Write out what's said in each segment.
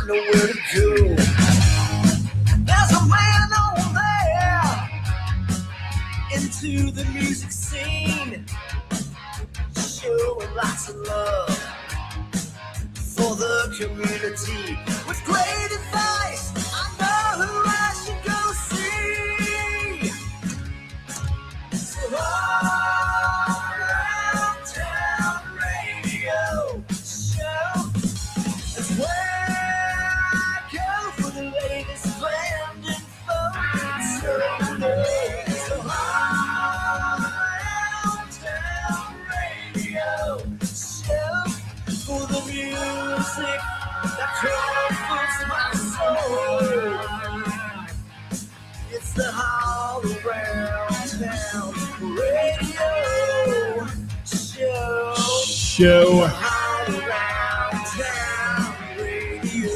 I know where to go. There's a man over there into the music scene, showing lots of love for the community. With great advice, I know who I should go see. So around town radio show is where I go for the latest band info. So around town radio show for the music that comforts my soul. It's the All Around Town Radio Show. All Around Town Radio.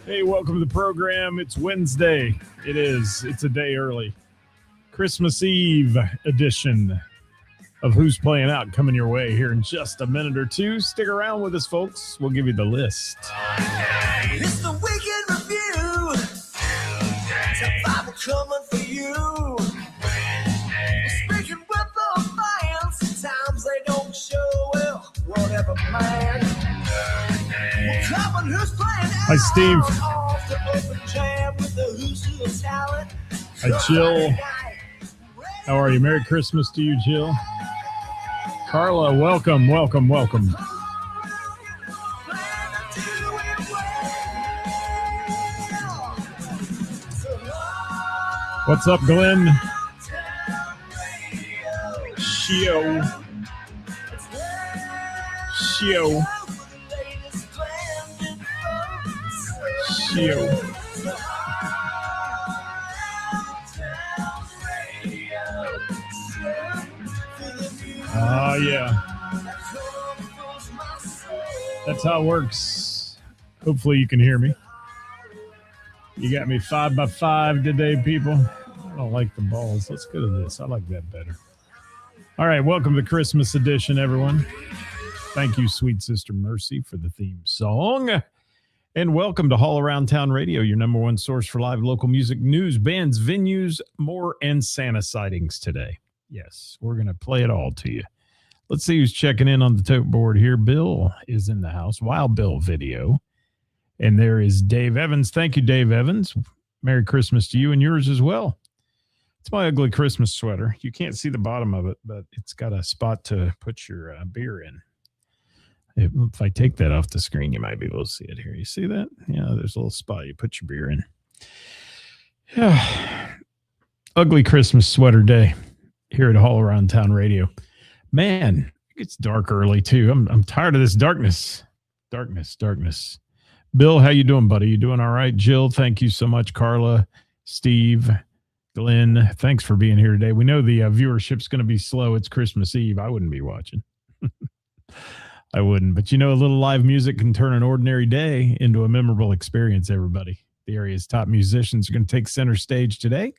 Hey, welcome to the program. It's Wednesday. It's a day early. Christmas Eve edition of Who's Playing Out coming your way here in just a minute or two. Stick around with us, folks. We'll give you the list. It's the Weekend Review. It's a Bible coming for you. Speaking with the fans, sometimes they don't show well. Whatever, man. We're covering Who's Playing Out. Hi, Steve. Off the open jam with the Who's Who of Talent. Hi, Jill. How are you? Merry Christmas to you, Jill. Carla, welcome. What's up, Glenn? Shio. Oh, yeah. That's how it works. Hopefully you can hear me. You got me 5x5 today, people. I don't like the balls. Let's go to this. I like that better. All right, welcome to the Christmas edition, everyone. Thank you, Sweet Sister Mercy, for the theme song. And welcome to All Around Town Radio, your number one source for live local music, news, bands, venues, more, and Santa sightings today. Yes, we're going to play it all to you. Let's see who's checking in on the tote board here. Bill is in the house. Wild Bill video. And there is Dave Evans. Thank you, Dave Evans. Merry Christmas to you and yours as well. It's my ugly Christmas sweater. You can't see the bottom of it, but it's got a spot to put your beer in. If I take that off the screen, you might be able to see it here. You see that? Yeah, there's a little spot you put your beer in. Yeah. Ugly Christmas sweater day here at All Around Town Radio. Man, it gets dark early too. I'm tired of this darkness. Darkness. Bill, how you doing, buddy? You doing all right? Jill, thank you so much. Carla, Steve, Glenn, thanks for being here today. We know the viewership's going to be slow. It's Christmas Eve. I wouldn't be watching. I wouldn't. But you know, a little live music can turn an ordinary day into a memorable experience, everybody. The area's top musicians are going to take center stage today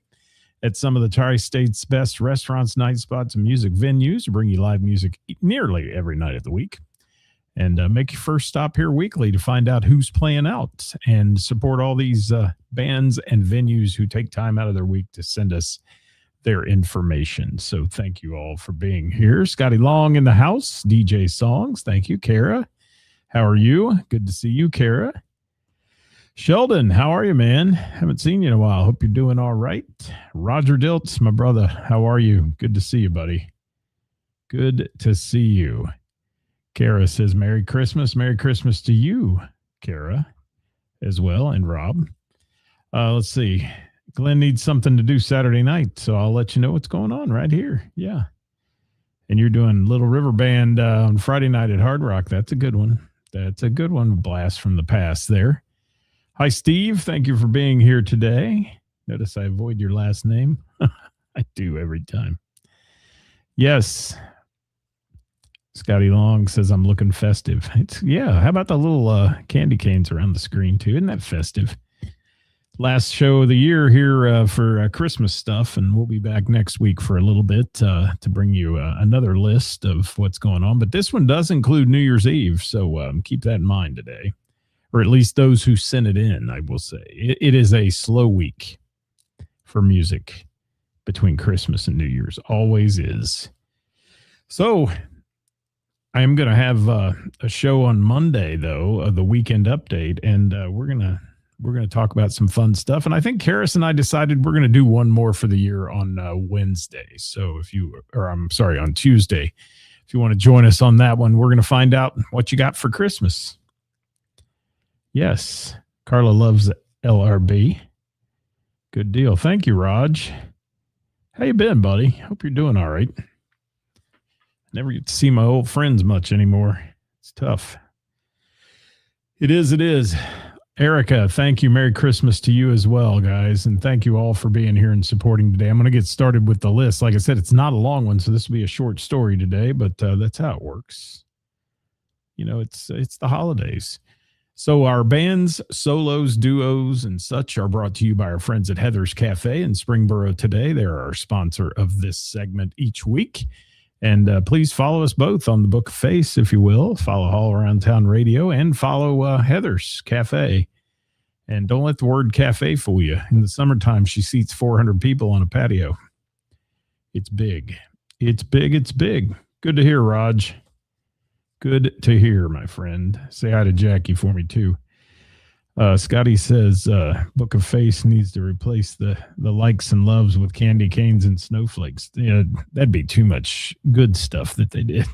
at some of the Tri-State's best restaurants, night spots, and music venues to bring you live music nearly every night of the week. And make your first stop here weekly to find out who's playing out and support all these bands and venues who take time out of their week to send us their information. So thank you all for being here. Scotty Long in the house, DJ Songs. Thank you, Kara. How are you? Good to see you, Kara. Sheldon, how are you, man? Haven't seen you in a while. Hope you're doing all right. Roger Diltz, my brother, how are you? Good to see you, buddy. Good to see you. Kara says, Merry Christmas. Merry Christmas to you, Kara, as well, and Rob. Let's see. Glenn needs something to do Saturday night, so I'll let you know what's going on right here. Yeah. And you're doing Little River Band on Friday night at Hard Rock. That's a good one. That's a good one. Blast from the past there. Hi, Steve. Thank you for being here today. Notice I avoid your last name. I do every time. Yes. Scotty Long says I'm looking festive. Yeah, how about the little candy canes around the screen too? Isn't that festive? Last show of the year here for Christmas stuff, and we'll be back next week for a little bit to bring you another list of what's going on. But this one does include New Year's Eve, so keep that in mind today. or at least those who sent it in, I will say. It is a slow week for music between Christmas and New Year's. Always is. So I am going to have a show on Monday, though, the weekend update, and we're gonna talk about some fun stuff. And I think Karis and I decided we're going to do one more for the year on Wednesday. So on Tuesday. If you want to join us on that one, we're going to find out what you got for Christmas. Yes, Carla loves LRB. Good deal. Thank you, Raj. How you been, buddy? Hope you're doing all right. Never get to see my old friends much anymore. It's tough. It is. Erica, thank you. Merry Christmas to you as well, guys. And thank you all for being here and supporting today. I'm going to get started with the list. Like I said, it's not a long one, so this will be a short story today, but that's how it works. You know, it's the holidays. So our bands, solos, duos, and such are brought to you by our friends at Heather's Cafe in Springboro today. They're our sponsor of this segment each week. And please follow us both on the Book of Face, if you will. Follow All Around Town Radio and follow Heather's Cafe. And don't let the word cafe fool you. In the summertime, she seats 400 people on a patio. It's big. It's big. Good to hear, Raj. Good to hear, my friend. Say hi to Jackie for me, too. Scotty says Book of Face needs to replace the likes and loves with candy canes and snowflakes. Yeah, that'd be too much good stuff that they did.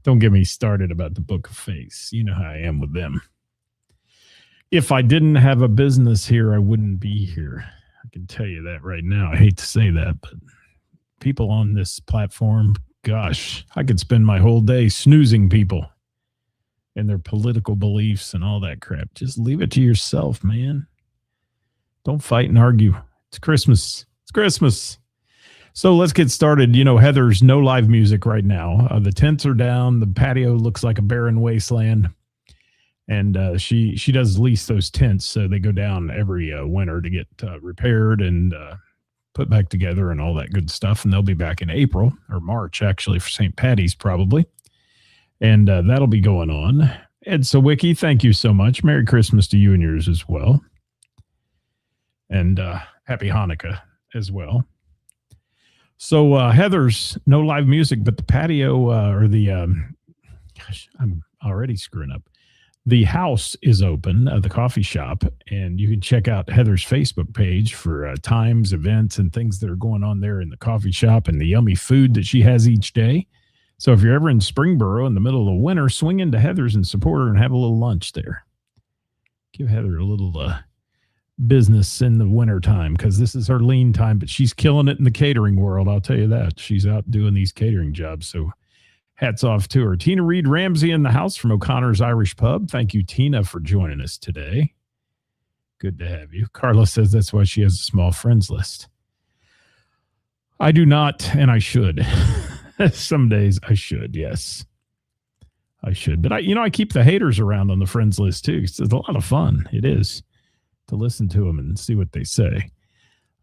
Don't get me started about the Book of Face. You know how I am with them. If I didn't have a business here, I wouldn't be here. I can tell you that right now. I hate to say that, but people on this platform, gosh, I could spend my whole day snoozing people and their political beliefs and all that crap. Just leave it to yourself, man. Don't fight and argue. It's Christmas. So let's get started. You know, Heather's no live music right now. The tents are down. The patio looks like a barren wasteland. And she does lease those tents, so they go down every winter to get repaired and put back together and all that good stuff. And they'll be back in April or March, actually, for St. Patty's probably. And that'll be going on. Ed Sawicki, thank you so much. Merry Christmas to you and yours as well. And happy Hanukkah as well. So Heather's no live music, but the patio I'm already screwing up. The house is open, the coffee shop, and you can check out Heather's Facebook page for times, events, and things that are going on there in the coffee shop and the yummy food that she has each day. So if you're ever in Springboro in the middle of the winter, swing into Heather's and support her and have a little lunch there. Give Heather a little business in the wintertime because this is her lean time, but she's killing it in the catering world. I'll tell you that. She's out doing these catering jobs. So hats off to her. Tina Reed Ramsey in the house from O'Connor's Irish Pub. Thank you, Tina, for joining us today. Good to have you. Carla says that's why she has a small friends list. I do not, and I should. Some days I should, yes. I should. But I keep the haters around on the friends list too. It's a lot of fun. It is to listen to them and see what they say.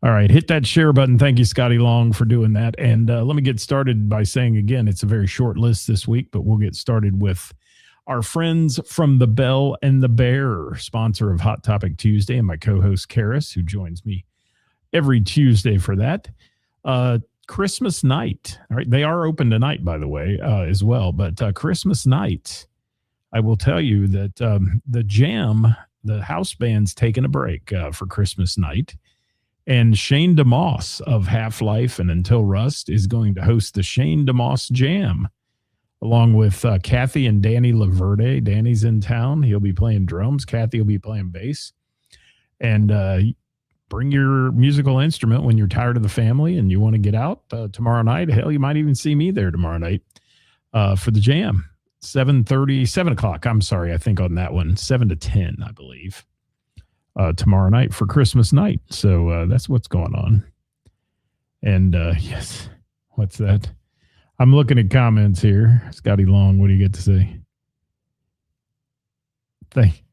All right, hit that share button. Thank you, Scotty Long, for doing that. And let me get started by saying again, it's a very short list this week, but we'll get started with our friends from the Bell and the Bear, sponsor of Hot Topic Tuesday, and my co-host Karis, who joins me every Tuesday for that. Christmas night. All right. They are open tonight, by the way, as well. But Christmas night, I will tell you that the Jam, the house band's taking a break for Christmas night. And Shane DeMoss of Half-Life and Until Rust is going to host the Shane DeMoss Jam, along with Kathy and Danny Laverde. Danny's in town. He'll be playing drums. Kathy will be playing bass. And bring your musical instrument when you're tired of the family and you want to get out tomorrow night. Hell, you might even see me there tomorrow night for the Jam. 7 o'clock. I'm sorry. I think on that one, 7 to 10, I believe, tomorrow night for Christmas night. So that's what's going on. And yes, what's that? I'm looking at comments here. Scotty Long, what do you get to say?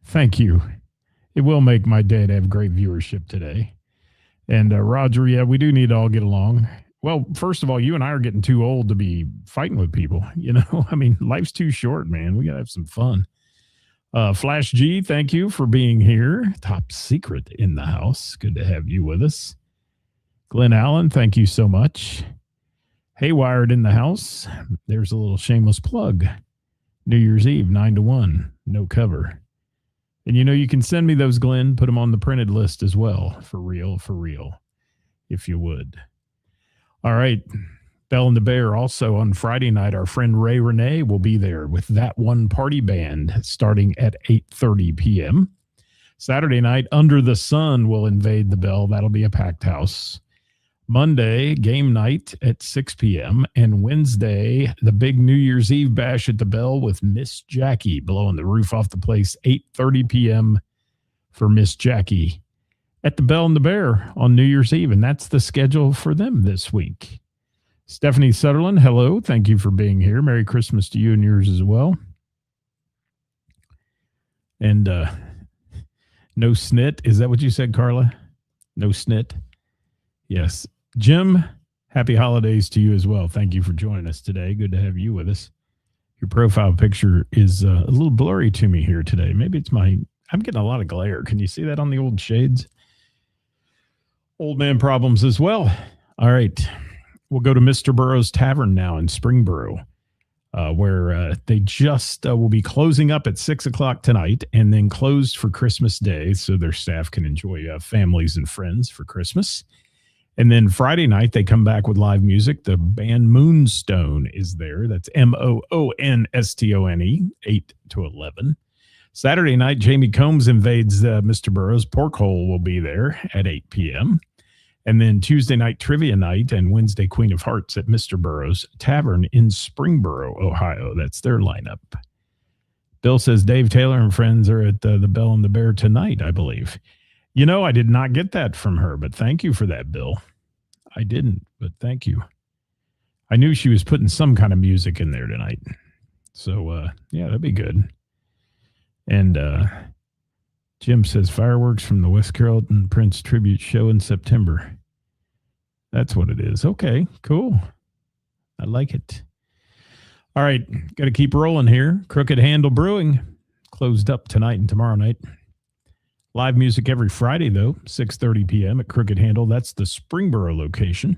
Thank you. It will make my day to have great viewership today. And Roger, yeah, we do need to all get along. Well, first of all, you and I are getting too old to be fighting with people. You know, I mean, life's too short, man. We got to have some fun. Flash G, thank you for being here. Top secret in the house. Good to have you with us. Glenn Allen, thank you so much. Haywired in the house. There's a little shameless plug. New Year's Eve, 9 to 1. No cover. And you can send me those, Glenn. Put them on the printed list as well. For real, if you would. All right. Bell and the Bear. Also on Friday night, our friend Ray Renee will be there with That One Party Band starting at 8:30 p.m. Saturday night, Under the Sun will invade the Bell. That'll be a packed house. Monday, game night at 6 p.m. And Wednesday, the big New Year's Eve bash at the Bell with Miss Jackie blowing the roof off the place, 8:30 p.m. for Miss Jackie at the Bell and the Bear on New Year's Eve. And that's the schedule for them this week. Stephanie Sutherland, hello. Thank you for being here. Merry Christmas to you and yours as well. And no snit. Is that what you said, Carla? No snit? Yes. Jim, happy holidays to you as well. Thank you for joining us today. Good to have you with us. Your profile picture is a little blurry to me here today. Maybe it's I'm getting a lot of glare. Can you see that on the old shades? Old man problems as well. All right. We'll go to Mr. Burroughs Tavern now in Springboro, where they just will be closing up at 6 o'clock tonight and then closed for Christmas Day so their staff can enjoy families and friends for Christmas. And then Friday night, they come back with live music. The band Moonstone is there. That's Moonstone, 8 to 11. Saturday night, Jamie Combs invades Mr. Burroughs. Porkhole will be there at 8 p.m. And then Tuesday night, Trivia Night, and Wednesday, Queen of Hearts at Mr. Burroughs Tavern in Springboro, Ohio. That's their lineup. Bill says Dave Taylor and friends are at the Bell and the Bear tonight, I believe. I did not get that from her, but thank you for that, Bill. I didn't, but thank you. I knew she was putting some kind of music in there tonight. So, yeah, that'd be good. And Jim says fireworks from the West Carrollton Prince Tribute Show in September. That's what it is. Okay, cool. I like it. All right, got to keep rolling here. Crooked Handle Brewing closed up tonight and tomorrow night. Live music every Friday, though, 6:30 p.m. at Crooked Handle. That's the Springboro location.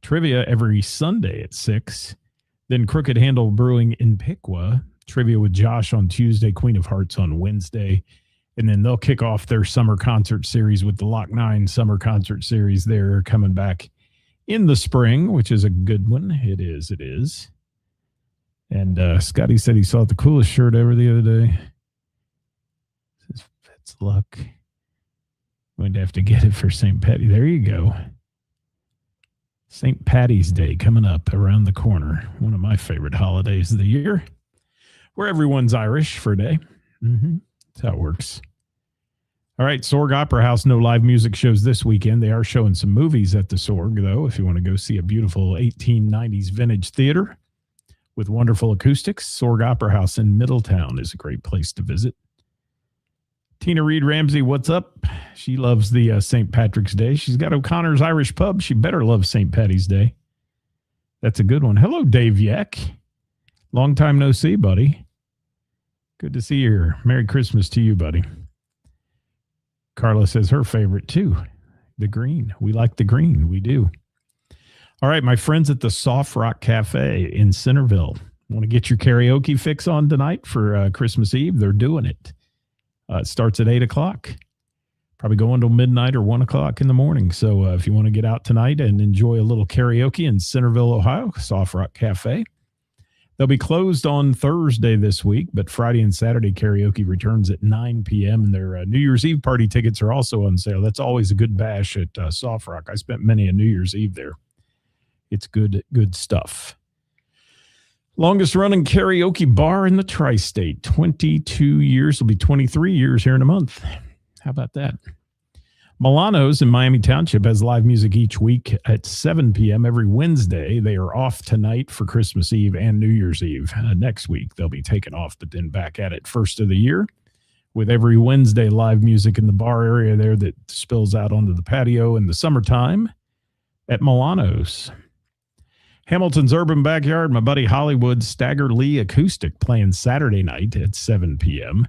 Trivia every Sunday at 6. Then Crooked Handle Brewing in Piqua. Trivia with Josh on Tuesday, Queen of Hearts on Wednesday. And then they'll kick off their summer concert series with the Lock 9 summer concert series. They're coming back in the spring, which is a good one. It is. And Scotty said he saw the coolest shirt ever the other day. It's luck. Going to have to get it for St. Patty. There you go. St. Patty's Day coming up around the corner. One of my favorite holidays of the year, where everyone's Irish for a day. That's how it works. All right, Sorg Opera House, no live music shows this weekend. They are showing some movies at the Sorg, though, if you want to go see a beautiful 1890s vintage theater with wonderful acoustics. Sorg Opera House in Middletown is a great place to visit. Tina Reed Ramsey, what's up? She loves the St. Patrick's Day. She's got O'Connor's Irish Pub. She better love St. Patty's Day. That's a good one. Hello, Dave Yeck. Long time no see, buddy. Good to see you here. Merry Christmas to you, buddy. Carla says her favorite, too. The green. We like the green. We do. All right, my friends at the Soft Rock Cafe in Centerville. Want to get your karaoke fix on tonight for Christmas Eve? They're doing it. It starts at 8 o'clock. Probably go until midnight or 1 o'clock in the morning. So if you want to get out tonight and enjoy a little karaoke in Centerville, Ohio, Soft Rock Cafe. They'll be closed on Thursday this week, but Friday and Saturday karaoke returns at 9 p.m. And their New Year's Eve party tickets are also on sale. That's always a good bash at Soft Rock. I spent many a New Year's Eve there. It's good stuff. Longest running karaoke bar in the tri-state, 22 years. It'll be 23 years here in a month. How about that? Milano's in Miami Township has live music each week at 7 p.m. every Wednesday. They are off tonight for Christmas Eve and New Year's Eve. Next week, they'll be taken off, but then back at it first of the year with every Wednesday live music in the bar area there that spills out onto the patio in the summertime at Milano's. Hamilton's Urban Backyard, my buddy Hollywood Stagger Lee Acoustic playing Saturday night at 7 p.m.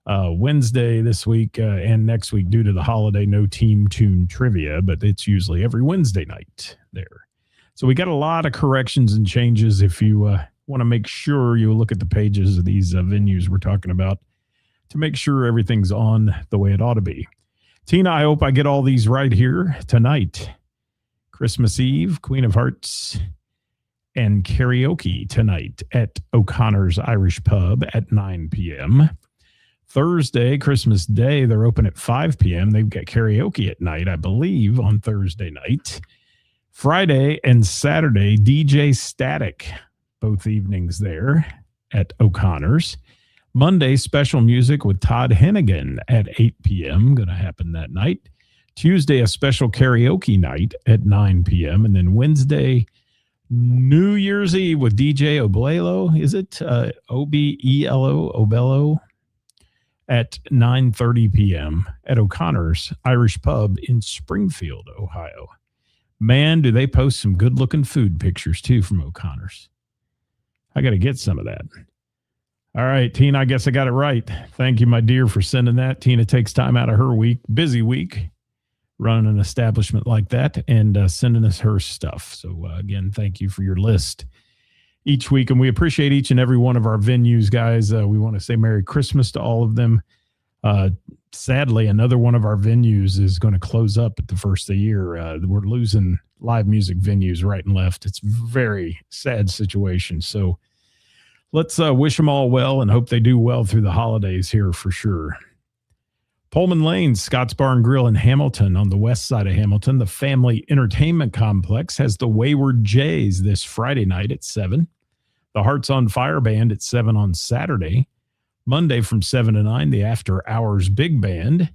Wednesday this week and next week due to the holiday, no team tune trivia, but it's usually every Wednesday night there. So we got a lot of corrections and changes. If you want to make sure you look at the pages of these venues we're talking about to make sure everything's on the way it ought to be. Tina, I hope I get all these right here tonight. Christmas Eve, Queen of Hearts, and karaoke tonight at O'Connor's Irish Pub at 9 p.m. Thursday, Christmas Day, they're open at 5 p.m. They've got karaoke at night, I believe, on Thursday night. Friday and Saturday, DJ Static, both evenings there at O'Connor's. Monday, special music with Todd Hennigan at 8 p.m. Going to happen that night. Tuesday, a special karaoke night at 9 p.m. And then Wednesday, New Year's Eve with DJ Obelo. Is it O-B-E-L-O, Obelo? At 9:30 p.m. at O'Connor's Irish Pub in Springfield, Ohio. Man, do they post some good-looking food pictures, too, from O'Connor's. I got to get some of that. All right, Tina, I guess I got it right. Thank you, my dear, for sending that. Tina takes time out of her busy week, running an establishment like that and sending us her stuff. So, again, thank you for your list each week, and we appreciate each and every one of our venues, guys. We want to say Merry Christmas to all of them. Sadly, another one of our venues is going to close up at the first of the year. We're losing live music venues right and left. It's a very sad situation. So let's wish them all well and hope they do well through the holidays here for sure. Pullman Lane, Scott's Bar and Grill in Hamilton on the west side of Hamilton. The Family Entertainment Complex has the Wayward Jays this Friday night at 7. The Hearts on Fire Band at 7 on Saturday. Monday from 7 to 9, the After Hours Big Band.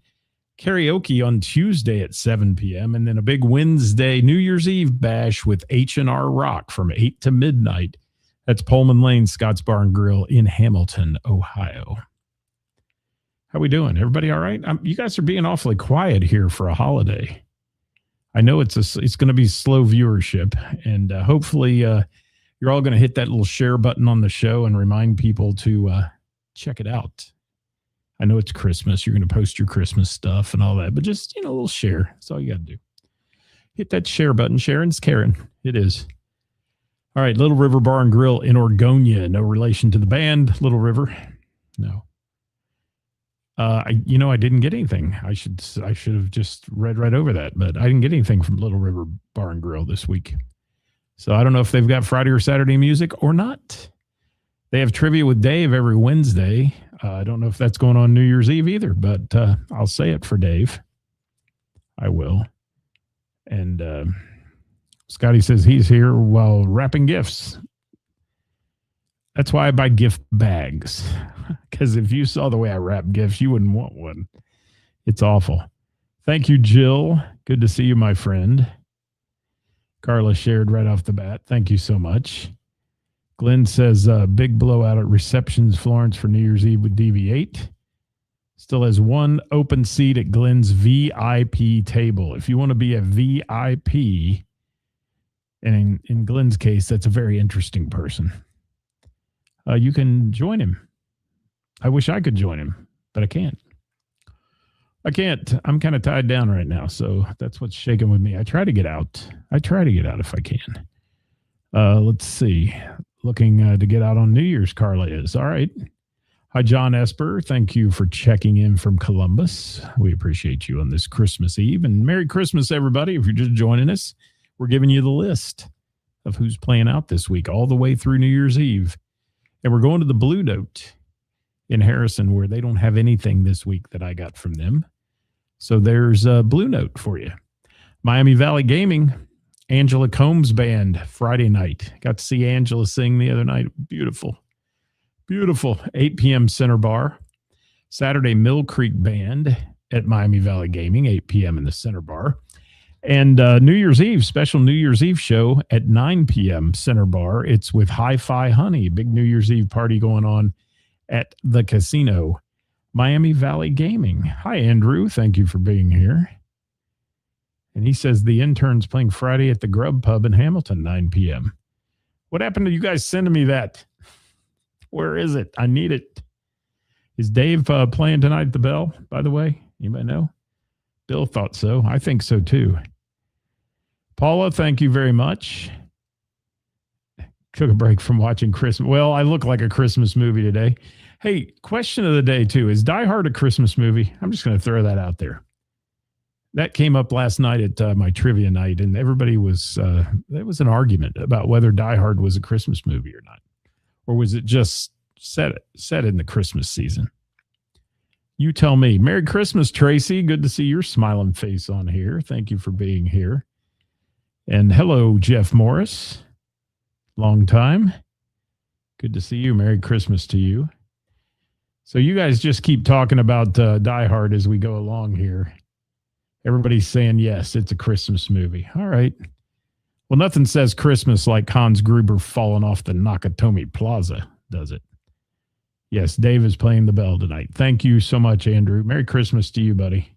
Karaoke on Tuesday at 7 p.m. And then a big Wednesday New Year's Eve bash with H&R Rock from 8 to midnight. That's Pullman Lane, Scott's Bar and Grill in Hamilton, Ohio. How we doing? Everybody all right? You guys are being awfully quiet here for a holiday. I know it's going to be slow viewership, and hopefully you're all going to hit that little share button on the show and remind people to check it out. I know it's Christmas. You're going to post your Christmas stuff and all that, but just, a little share. That's all you got to do. Hit that share button. Sharon's Karen. It is. All right. Little River Bar and Grill in Orgonia. No relation to the band. Little River. No. I didn't get anything. I should have just read right over that, but I didn't get anything from Little River Bar and Grill this week. So I don't know if they've got Friday or Saturday music or not. They have trivia with Dave every Wednesday. I don't know if that's going on New Year's Eve either, but I'll say it for Dave. I will. And Scotty says he's here while wrapping gifts. That's why I buy gift bags. Because if you saw the way I wrap gifts, you wouldn't want one. It's awful. Thank you, Jill. Good to see you, my friend. Carla shared right off the bat. Thank you so much. Glenn says, big blowout at Receptions Florence for New Year's Eve with DV8. Still has one open seat at Glenn's VIP table. If you want to be a VIP, and in Glenn's case, that's a very interesting person, you can join him. I wish I could join him, but I can't. I'm kind of tied down right now, so that's what's shaking with me. I try to get out if I can. Let's see. Looking to get out on New Year's, Carla is. All right. Hi, John Esper. Thank you for checking in from Columbus. We appreciate you on this Christmas Eve. And Merry Christmas, everybody. If you're just joining us, we're giving you the list of who's playing out this week all the way through New Year's Eve. And we're going to the Blue Note in Harrison, where they don't have anything this week that I got from them. So there's a Blue Note for you. Miami Valley Gaming, Angela Combs Band, Friday night. Got to see Angela sing the other night. Beautiful. 8 p.m. Center Bar. Saturday, Mill Creek Band at Miami Valley Gaming, 8 p.m. in the Center Bar. And New Year's Eve, special New Year's Eve show at 9 p.m. Center Bar. It's with Hi-Fi Honey, big New Year's Eve party going on at the casino. Miami Valley Gaming. Hi, Andrew. Thank you for being here. And he says the intern's playing Friday at the Grub Pub in Hamilton, 9 p.m. What happened to you guys sending me that? Where is it? I need it. Is Dave playing tonight at the Bell, by the way? Anybody know? Bill thought so. I think so, too. Paula, thank you very much. Took a break from watching Christmas. Well, I look like a Christmas movie today. Hey, question of the day, too. Is Die Hard a Christmas movie? I'm just going to throw that out there. That came up last night at my trivia night, and everybody was, there was an argument about whether Die Hard was a Christmas movie or not. Or was it just set in the Christmas season? You tell me. Merry Christmas, Tracy. Good to see your smiling face on here. Thank you for being here. And hello, Jeff Morris. Long time. Good to see you. Merry Christmas to you. So you guys just keep talking about Die Hard as we go along here. Everybody's saying, yes, it's a Christmas movie. All right. Well, nothing says Christmas like Hans Gruber falling off the Nakatomi Plaza, does it? Yes, Dave is playing the Bell tonight. Thank you so much, Andrew. Merry Christmas to you, buddy.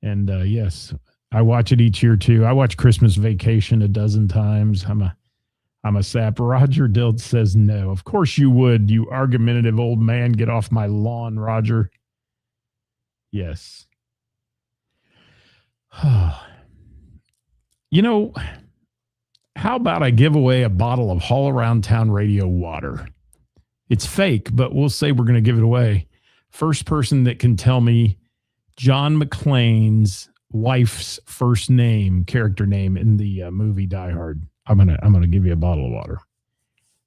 And yes, I watch it each year, too. I watch Christmas Vacation a dozen times. I'm a sap. Roger Dilt says no. Of course you would, you argumentative old man. Get off my lawn, Roger. Yes. You know, how about I give away a bottle of All Around Town Radio water? It's fake, but we'll say we're going to give it away. First person that can tell me John McClane's wife's first name, character name in the movie Die Hard, I'm gonna give you a bottle of water.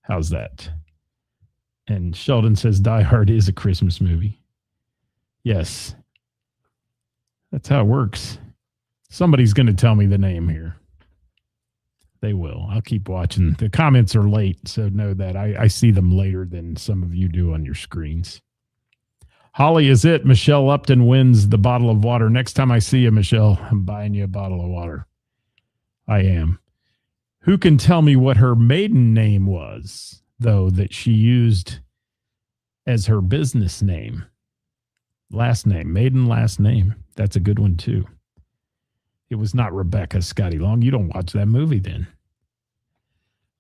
How's that? And Sheldon says Die Hard is a Christmas movie. Yes. That's how it works. Somebody's going to tell me the name here. They will. I'll keep watching. The comments are late, so know that. I see them later than some of you do on your screens. Holly is it. Michelle Upton wins the bottle of water. Next time I see you, Michelle, I'm buying you a bottle of water. I am. Who can tell me what her maiden name was, though, that she used as her business name? Last name, maiden last name. That's a good one, too. It was not Rebecca, Scotty Long. You don't watch that movie then.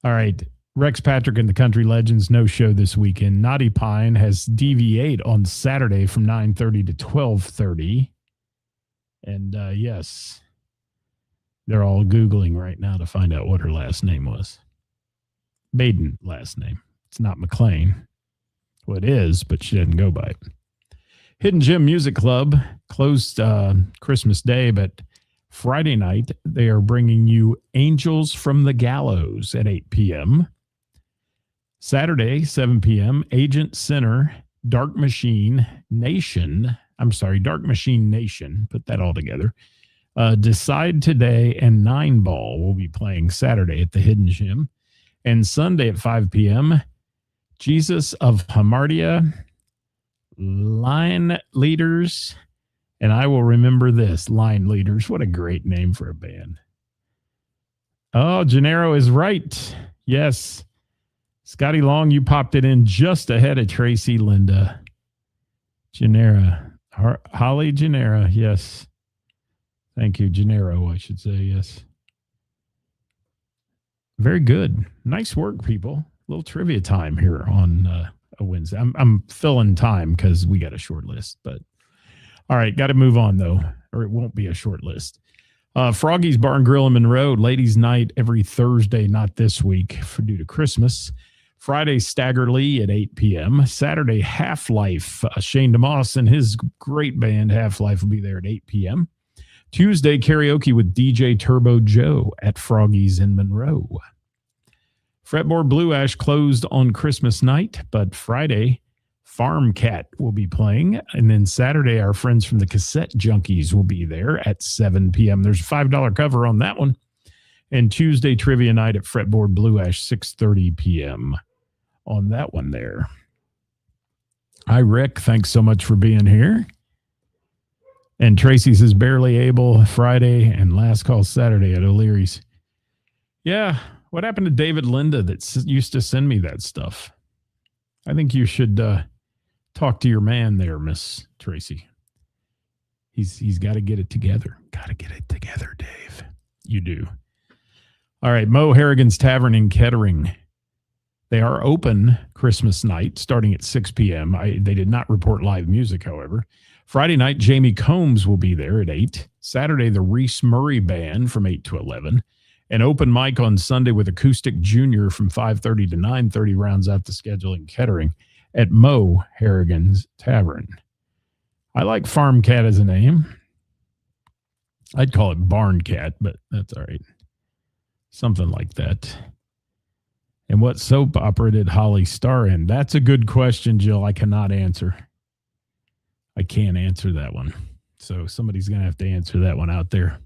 All right. Rex Patrick and the Country Legends no show this weekend. Naughty Pine has DV8 on Saturday from 9:30 to 12:30. And yes, they're all Googling right now to find out what her last name was. Maiden last name. It's not McLean. Well, it is, but she didn't go by it. Hidden Gem Music Club closed Christmas Day, but Friday night, they are bringing you Angels from the Gallows at 8 p.m. Saturday, 7 p.m., Agent Center, Dark Machine Nation. Put that all together. Decide Today and Nine Ball will be playing Saturday at the Hidden Gem. And Sunday at 5 p.m., Jesus of Hamartia, Line Leaders, and I will remember this, Line Leaders. What a great name for a band. Oh, Gennaro is right. Yes. Scotty Long, you popped it in just ahead of Tracy, Linda. Gennaro. Holly Gennaro, yes. Thank you, Gennaro, I should say, yes. Very good. Nice work, people. A little trivia time here on a Wednesday. I'm filling time because we got a short list, but all right, got to move on, though, or it won't be a short list. Froggy's Bar and Grill in Monroe, ladies' night every Thursday, not this week due to Christmas. Friday, Stagger Lee at 8 p.m. Saturday, Half-Life. Shane DeMoss and his great band, Half-Life, will be there at 8 p.m. Tuesday, karaoke with DJ Turbo Joe at Froggy's in Monroe. Fretboard Blue Ash closed on Christmas night, but Friday, Farm Cat will be playing. And then Saturday, our friends from the Cassette Junkies will be there at 7 p.m. There's a $5 cover on that one. And Tuesday, Trivia Night at Fretboard Blue Ash, 6:30 p.m. on that one there. Hi, Rick. Thanks so much for being here. And Tracy says barely able Friday and last call Saturday at O'Leary's. Yeah. What happened to David Linda that used to send me that stuff? I think you should talk to your man there, Miss Tracy. He's got to get it together. Got to get it together, Dave. You do. All right, Mo Harrigan's Tavern in Kettering. They are open Christmas night starting at 6 p.m. They did not report live music, however. Friday night, Jamie Combs will be there at 8. Saturday, the Reese Murray Band from 8 to 11. An open mic on Sunday with Acoustic Junior from 5:30 to 9:30 rounds out the schedule in Kettering at Mo Harrigan's Tavern. I like Farm Cat as a name. I'd call it Barn Cat, but that's all right. Something like that. And what soap opera did Holly star in? That's a good question, Jill. I cannot answer. I can't answer that one. So somebody's going to have to answer that one out there.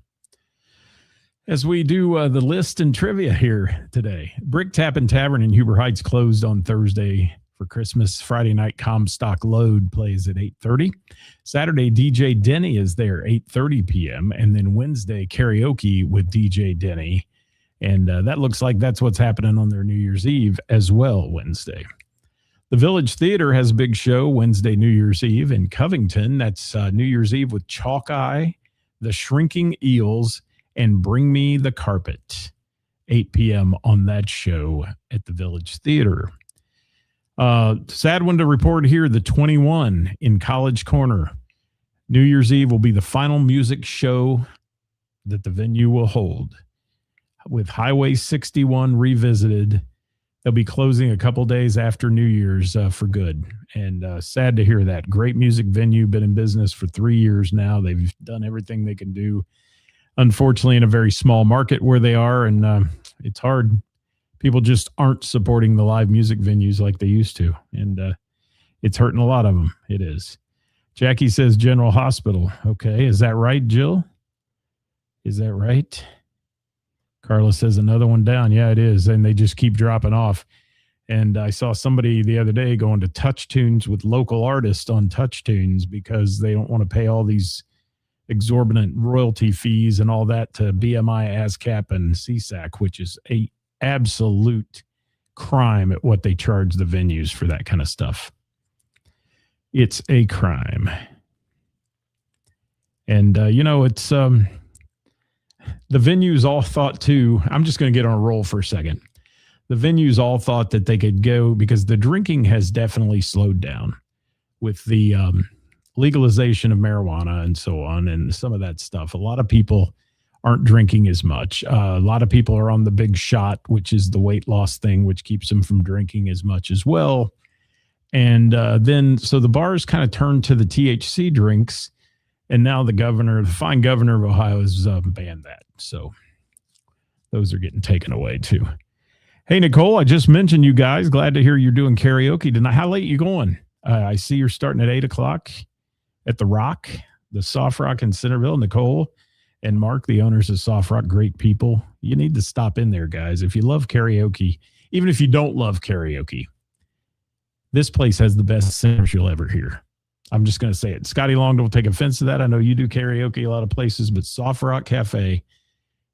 As we do the list and trivia here today. Brick Tap and Tavern in Huber Heights closed on Thursday for Christmas. Friday night, Comstock Load plays at 8:30. Saturday, DJ Denny is there, 8:30 p.m. And then Wednesday, karaoke with DJ Denny. And that looks like that's what's happening on their New Year's Eve as well, Wednesday. The Village Theater has a big show Wednesday, New Year's Eve in Covington. That's New Year's Eve with Chalk Eye, The Shrinking Eels, and Bring Me the Carpet. 8 p.m. on that show at the Village Theater. Sad one to report here, the 21 in College Corner. New Year's Eve will be the final music show that the venue will hold. With Highway 61 revisited, they'll be closing a couple days after New Year's for good. And sad to hear that. Great music venue, been in business for 3 years now. They've done everything they can do. Unfortunately, in a very small market where they are, and it's hard. People just aren't supporting the live music venues like they used to. And it's hurting a lot of them. It is. Jackie says General Hospital. Okay, is that right, Jill? Is that right? Carla says another one down. Yeah, it is. And they just keep dropping off. And I saw somebody the other day going to Touch Tunes with local artists on Touch Tunes because they don't want to pay all these exorbitant royalty fees and all that to BMI, ASCAP, and CSAC, which is a absolute crime at what they charge the venues for that kind of stuff. It's a crime. And, it's... the venues all thought too, I'm just going to get on a roll for a second. The venues all thought that they could go because the drinking has definitely slowed down with the legalization of marijuana and so on and some of that stuff. A lot of people aren't drinking as much. A lot of people are on the big shot, which is the weight loss thing, which keeps them from drinking as much as well. And so the bars kind of turned to the THC drinks. And now the fine governor of Ohio has banned that. So those are getting taken away too. Hey, Nicole, I just mentioned you guys. Glad to hear you're doing karaoke tonight. How late you going? I see you're starting at 8 o'clock at the Rock, the Soft Rock in Centerville. Nicole and Mark, the owners of Soft Rock, great people. You need to stop in there, guys. If you love karaoke, even if you don't love karaoke, this place has the best singers you'll ever hear. I'm just going to say it. Scotty Long, don't take offense to that. I know you do karaoke a lot of places, but Soft Rock Cafe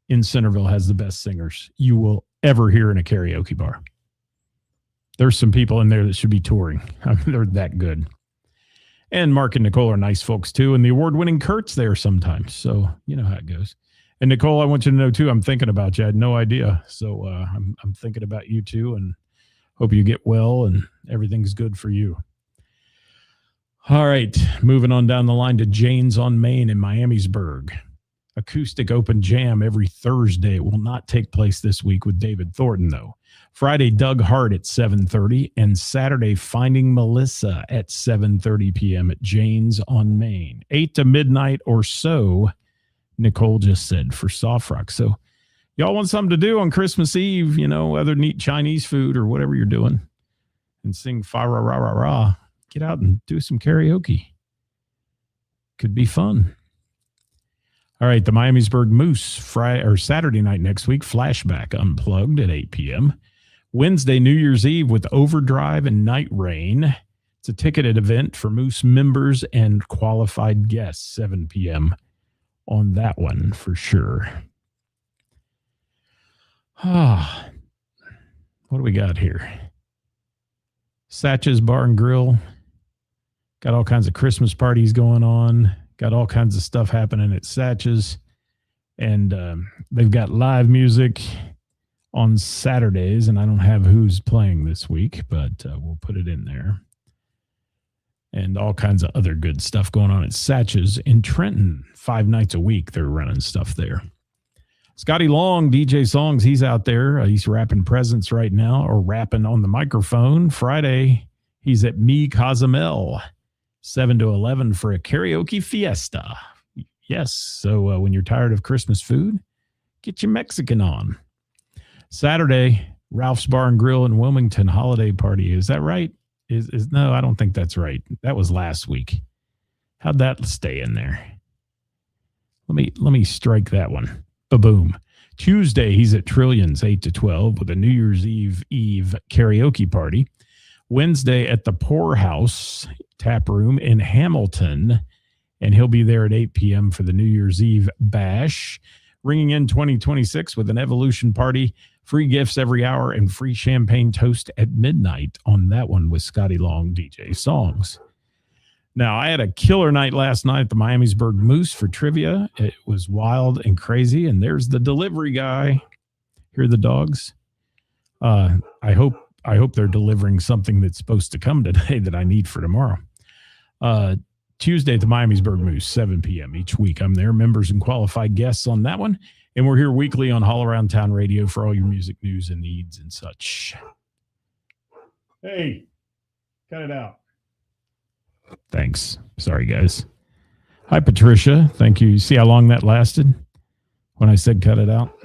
in Centerville has the best singers you will ever hear in a karaoke bar. There's some people in there that should be touring. I mean, they're that good. And Mark and Nicole are nice folks too. And the award-winning Kurt's there sometimes. So you know how it goes. And Nicole, I want you to know too, I'm thinking about you. I had no idea. So I'm thinking about you too, and hope you get well and everything's good for you. All right, moving on down the line to Jane's on Main in Miamisburg. Acoustic open jam every Thursday. It will not take place this week with David Thornton, though. Friday, Doug Hart at 7:30, and Saturday, Finding Melissa at 7:30 p.m. at Jane's on Main. 8 to midnight or so, Nicole just said, for Soft Rock. So y'all want something to do on Christmas Eve, whether to eat Chinese food or whatever you're doing, and sing fa-ra-ra-ra-ra. Get out and do some karaoke. Could be fun. All right, the Miamisburg Moose Saturday night next week, Flashback Unplugged at 8 p.m. Wednesday, New Year's Eve with Overdrive and Night Rain. It's a ticketed event for Moose members and qualified guests, 7 p.m. on that one for sure. What do we got here? Satch's Bar and Grill. Got all kinds of Christmas parties going on. Got all kinds of stuff happening at Satch's. And they've got live music. on Saturdays, and I don't have who's playing this week, but we'll put it in there. And all kinds of other good stuff going on at Satch's in Trenton. 5 nights a week, they're running stuff there. Scotty Long, DJ Songs, he's out there. He's rapping presents right now, or rapping on the microphone. Friday, he's at Me Cozumel, 7 to 11 for a karaoke fiesta. Yes, so when you're tired of Christmas food, get your Mexican on. Saturday, Ralph's Bar and Grill in Wilmington holiday party. Is that right? No, I don't think that's right. That was last week. How'd that stay in there? Let me strike that one. Ba-boom. Tuesday, he's at Trillions, 8 to 12 with a New Year's Eve karaoke party. Wednesday at the Poorhouse Tap Room in Hamilton, and he'll be there at 8 p.m. for the New Year's Eve bash. Ringing in 2026 with an Evolution party, free gifts every hour, and free champagne toast at midnight on that one with Scotty Long, DJ Songs. Now, I had a killer night last night at the Miamisburg Moose for trivia. It was wild and crazy, and there's the delivery guy. Hear the dogs? I hope they're delivering something that's supposed to come today that I need for tomorrow. Tuesday at the Miamisburg Moose, 7 p.m. each week. I'm there, members and qualified guests on that one. And we're here weekly on All Around Town Radio for all your music news and needs and such. Hey, cut it out. Thanks. Sorry, guys. Hi, Patricia. Thank you. You see how long that lasted when I said cut it out?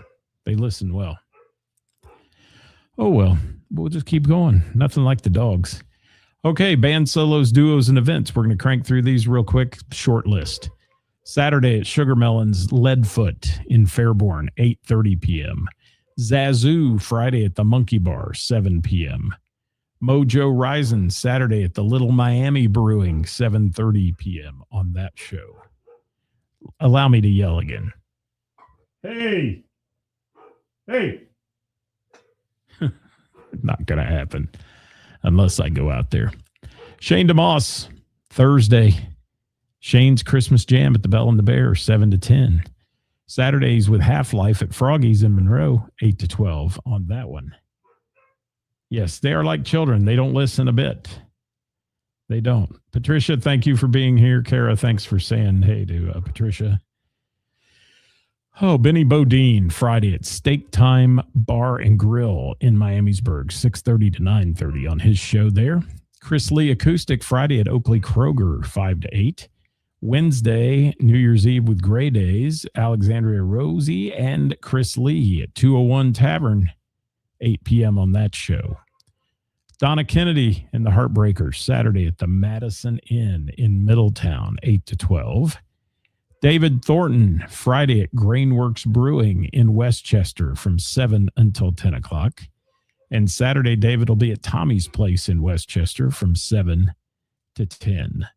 They listened well. Oh, well, we'll just keep going. Nothing like the dogs. Okay, band solos, duos, and events. We're going to crank through these real quick. Short list. Saturday at Sugar Melon's Leadfoot in Fairborn, 8:30 p.m. Zazu, Friday at the Monkey Bar, 7 p.m. Mojo Rising, Saturday at the Little Miami Brewing, 7:30 p.m. on that show. Allow me to yell again. Hey! Hey! Not going to happen unless I go out there. Shane DeMoss, Thursday. Shane's Christmas Jam at the Bell and the Bear, 7 to 10. Saturdays with Half-Life at Froggy's in Monroe, 8 to 12 on that one. Yes, they are like children. They don't listen a bit. They don't. Patricia, thank you for being here. Kara, thanks for saying hey to Patricia. Oh, Benny Bodine, Friday at Steak Time Bar and Grill in Miamisburg, 6:30 to 9:30 on his show there. Chris Lee Acoustic, Friday at Oakley Kroger, 5 to 8. Wednesday, New Year's Eve with Gray Days, Alexandria Rosie and Chris Lee at 201 Tavern, 8 p.m. on that show. Donna Kennedy and the Heartbreakers, Saturday at the Madison Inn in Middletown, 8 to 12. David Thornton, Friday at Grainworks Brewing in Westchester from 7 until 10 o'clock. And Saturday, David will be at Tommy's Place in Westchester from 7 to 10.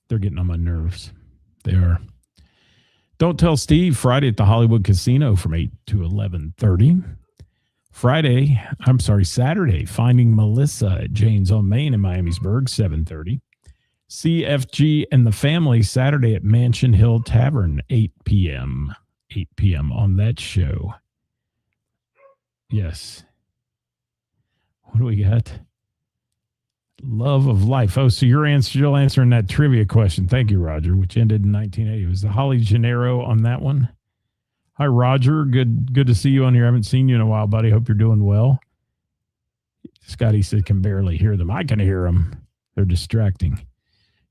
They're getting on my nerves. They are. Don't Tell Steve, Friday at the Hollywood Casino from 8 to 11:30. Saturday, Finding Melissa at Jane's on Main in Miamisburg, 7:30. CFG and the Family, Saturday at Mansion Hill Tavern, 8 p.m. 8 p.m. on that show. Yes. What do we got? Love of Life. Oh, so you're answering that trivia question. Thank you, Roger, which ended in 1980. It was the Holly Gennaro on that one. Hi, Roger. Good to see you on here. I haven't seen you in a while, buddy. Hope you're doing well. Scotty said can barely hear them. I can hear them. They're distracting.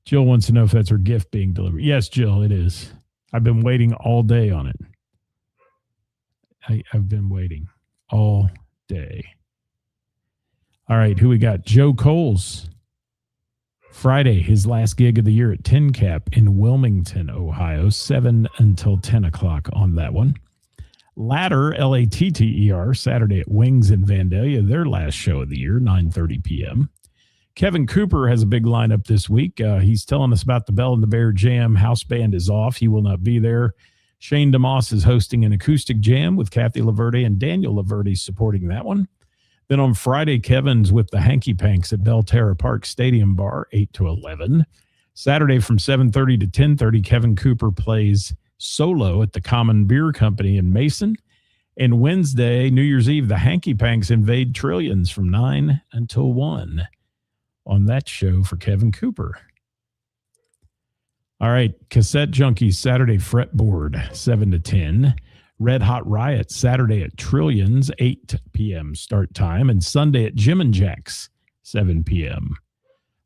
Jill wants to know if that's her gift being delivered. Yes, Jill, it is. I've been waiting all day on it. I've been waiting all day. All right, who we got? Joe Coles. Friday, his last gig of the year at Tin Cap in Wilmington, Ohio, 7 until 10 o'clock on that one. Ladder, Latter, Saturday at Wings in Vandalia, their last show of the year, 9:30 p.m. Kevin Cooper has a big lineup this week. He's telling us about the Bell and the Bear Jam. House band is off. He will not be there. Shane DeMoss is hosting an acoustic jam with Kathy Laverde and Daniel Laverde supporting that one. Then on Friday, Kevin's with the Hanky Panks at Belterra Park Stadium Bar, 8 to 11. Saturday from 7:30 to 10:30, Kevin Cooper plays Solo at the Common Beer Company in Mason. And Wednesday, New Year's Eve, the Hanky Panks invade Trillions from 9 until 1 on that show for Kevin Cooper. All right, Cassette Junkies, Saturday Fretboard, 7 to 10. Red Hot Riot, Saturday at Trillions, 8 p.m. start time. And Sunday at Jim and Jack's, 7 p.m.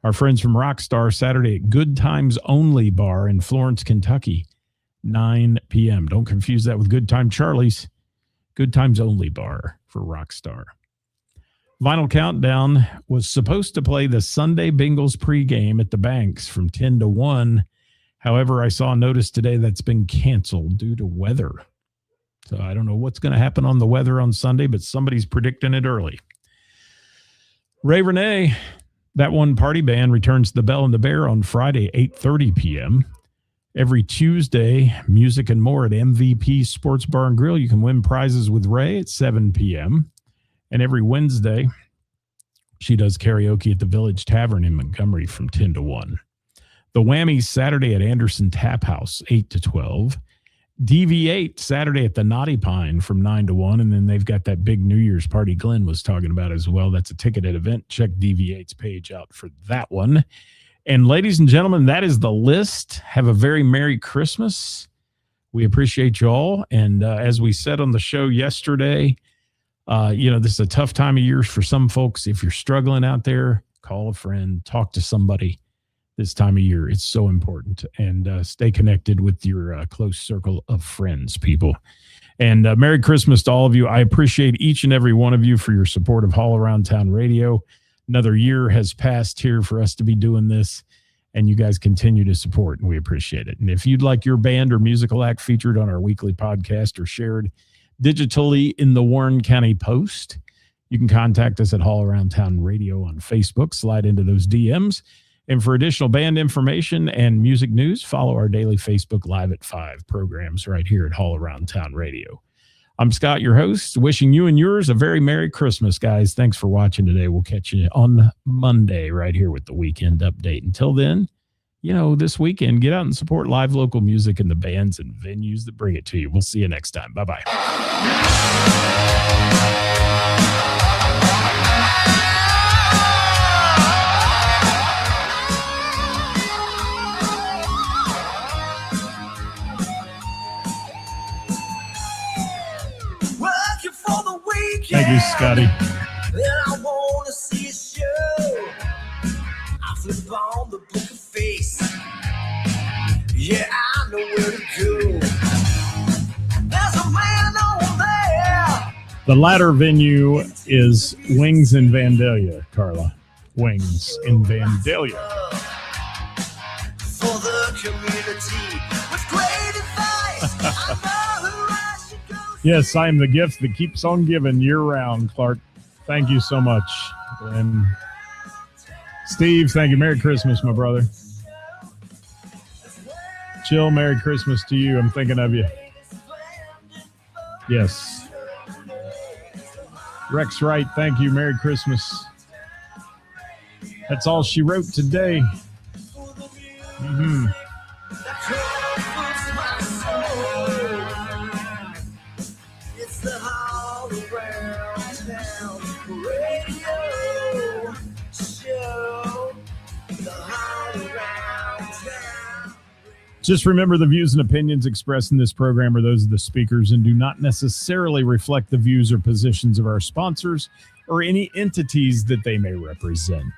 Our friends from Rockstar, Saturday at Good Times Only Bar in Florence, Kentucky, 9 p.m. Don't confuse that with Good Time Charlie's. Good Times Only Bar for Rockstar. Vinyl Countdown was supposed to play the Sunday Bengals pregame at the Banks from 10 to 1. However, I saw a notice today that's been canceled due to weather. So I don't know what's going to happen on the weather on Sunday, but somebody's predicting it early. Ray Renee, That One Party Band, returns to the Bell and the Bear on Friday, 8:30 p.m. Every Tuesday, music and more at MVP Sports Bar and Grill. You can win prizes with Ray at 7 p.m. And every Wednesday, she does karaoke at the Village Tavern in Montgomery from 10 to 1. The Whammies, Saturday at Anderson Tap House, 8 to 12. DV8, Saturday at the Naughty Pine from 9 to 1. And then they've got that big New Year's party Glenn was talking about as well. That's a ticketed event. Check DV8's page out for that one. And ladies and gentlemen, that is the list. Have a very Merry Christmas. We appreciate you all. And as we said on the show yesterday, this is a tough time of year for some folks. If you're struggling out there, call a friend, talk to somebody this time of year. It's so important. And stay connected with your close circle of friends, people. And Merry Christmas to all of you. I appreciate each and every one of you for your support of All Around Town Radio. Another year has passed here for us to be doing this, and you guys continue to support, and we appreciate it. And if you'd like your band or musical act featured on our weekly podcast or shared digitally in the Warren County Post, you can contact us at All Around Town Radio on Facebook. Slide into those DMs. And for additional band information and music news, follow our daily Facebook Live at 5 programs right here at All Around Town Radio. I'm Scott, your host, wishing you and yours a very Merry Christmas, guys. Thanks for watching today. We'll catch you on Monday right here with the weekend update. Until then, this weekend, get out and support live local music and the bands and venues that bring it to you. We'll see you next time. Bye-bye. Thank you, Scotty. Then I want to see a show. I flip on the book of face. Yeah, I know where to go. There's a man over there. The latter venue is Wings in Vandalia, Carla. Wings in Vandalia. For the community with great advice. I know who I should go. Yes, I am the gift that keeps on giving year-round, Clark. Thank you so much. And Steve, thank you. Merry Christmas, my brother. Chill, Merry Christmas to you. I'm thinking of you. Yes. Rex Wright, thank you. Merry Christmas. That's all she wrote today. Mm-hmm. The All Around Town Radio Show. The All Around Town. Just remember, the views and opinions expressed in this program are those of the speakers and do not necessarily reflect the views or positions of our sponsors or any entities that they may represent.